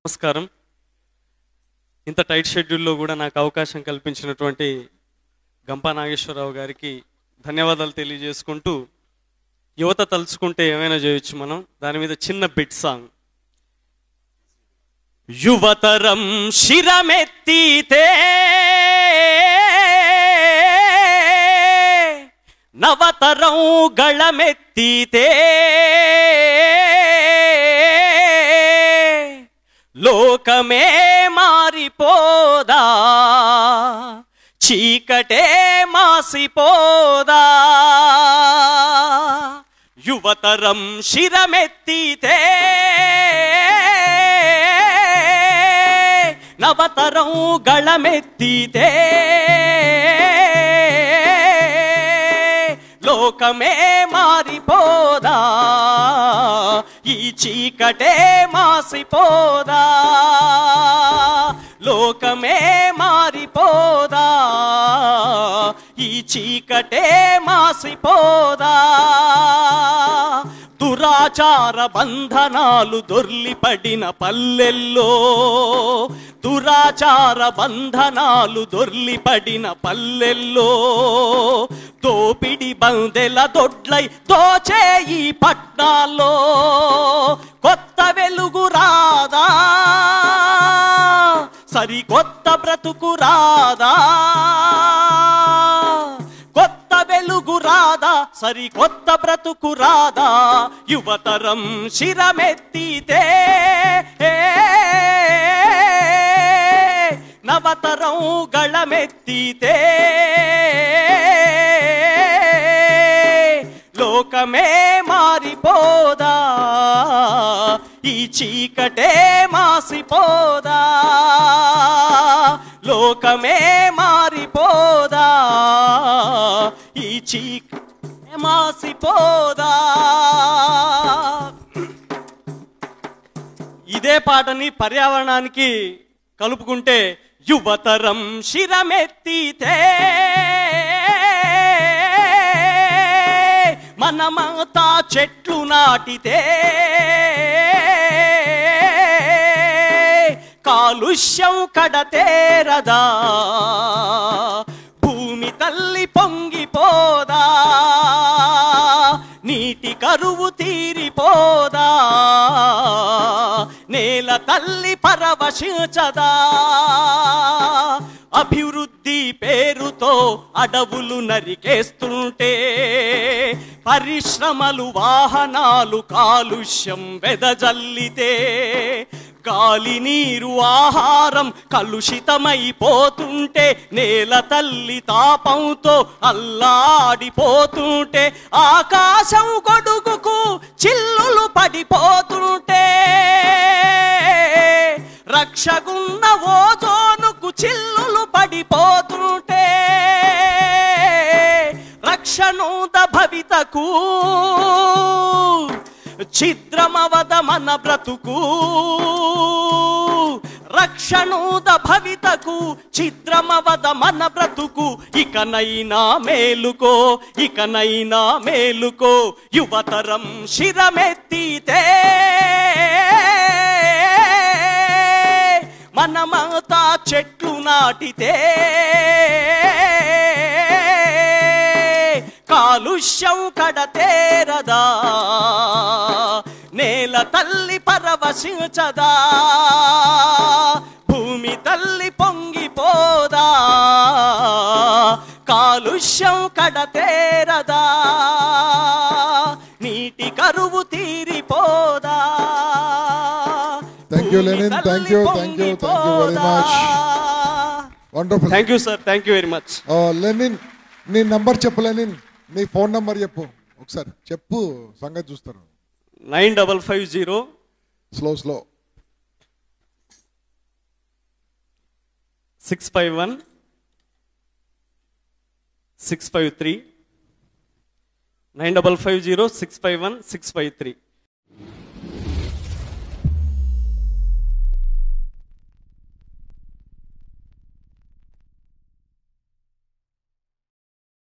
నమస్కారం. ఇంత టైట్ షెడ్యూల్లో కూడా నాకు అవకాశం కల్పించినటువంటి గంపా నాగేశ్వరరావు గారికి ధన్యవాదాలు తెలియజేసుకుంటూ, యువత తలుచుకుంటే ఏమైనా చేయొచ్చు మనం, దాని మీద చిన్న బిట్ సాంగ్. యువతరం శిరమెత్తితే నవతరం గళమెత్తితే లోకమే మారిపోదా, చీకటే మాసిపోదా. యువతరం శిరమెత్తితే నవతరం గళమెత్తితే లోకమే మారిపోదా, ఈ చీకటే మాసిపోదా. లోకమే మారిపోదా, ఈ చీకటే మాసిపోదా. దురాచార బంధనాలు దొర్లిపడిన పల్లెల్లో, దురాచార బంధనాలు దొర్లిపడిన పల్లెల్లో, దోపిడి బందెల దొడ్లై దోచే ఈ పట్నాల్లో కొత్త వెలుగు రాదా, సరికొత్త బ్రతుకు రాదా. కొత్త వెలుగు రాదా, సరికొత్త బ్రతుకు రాదా. యువతరం శిరమెత్తితే నవతరం గళమెత్తితే లోకమే మారిపోదా, ఈ చీకటే మాసిపోదా. లోకమే మారిపోదా, ఈ చీకటే మాసిపోదా. ఇదే పాటని పర్యావరణానికి కలుపుకుంటే, యువతరం శిరమెత్తితే మనమంతా చెట్లు నాటితే కాలుష్యం కడతేరదా, భూమి తల్లి పొంగిపోదా, నీటి కరువు తీరిపోదా, నేల తల్లి పరవశించదా. అభివృద్ధి పేరుతో అడవులు నరికేస్తుంటే, పరిశ్రమలు వాహనాలు కాలుష్యం వెదజల్లితే, గాలి నీరు ఆహారం కలుషితమైపోతుంటే, నేల తల్లి తాపంతో అల్లాడిపోతుంటే, ఆకాశం గొడుగుకు చిల్లులు పడిపోతుంటే, రక్షగున్న ఓజోనుకు చిల్లులు పడిపోతుంటే, రక్షణోద భవితకు ఛిద్రమవద మన బ్రతుకు. రక్షణోద భవితకు ఛిద్రమవద మన బ్రతుకు. ఇకనైనా మేలుకో, ఇకనైనా మేలుకో. యువతరం శిరమెత్తితే మనమంతా చెట్లు నాటితే కాలుష్యం కడతేరదా, నేల తల్లి పరవశించదా, భూమి తల్లి పొంగిపోదా, కాలుష్యం కడతేరదా, నీటి కరువు తీరిపోదా. Thank you, Lenin. Thank you very much. Wonderful. Thank you, sir. Thank you very much. Lenin, నీ నంబర్ చెప్పు. లెనిన్, నీ ఫోన్ నంబర్ చెప్పు ఒకసారి. చెప్పు, సంగతి చూస్తారు. 9550 స్లో 651 653 9550 651 653.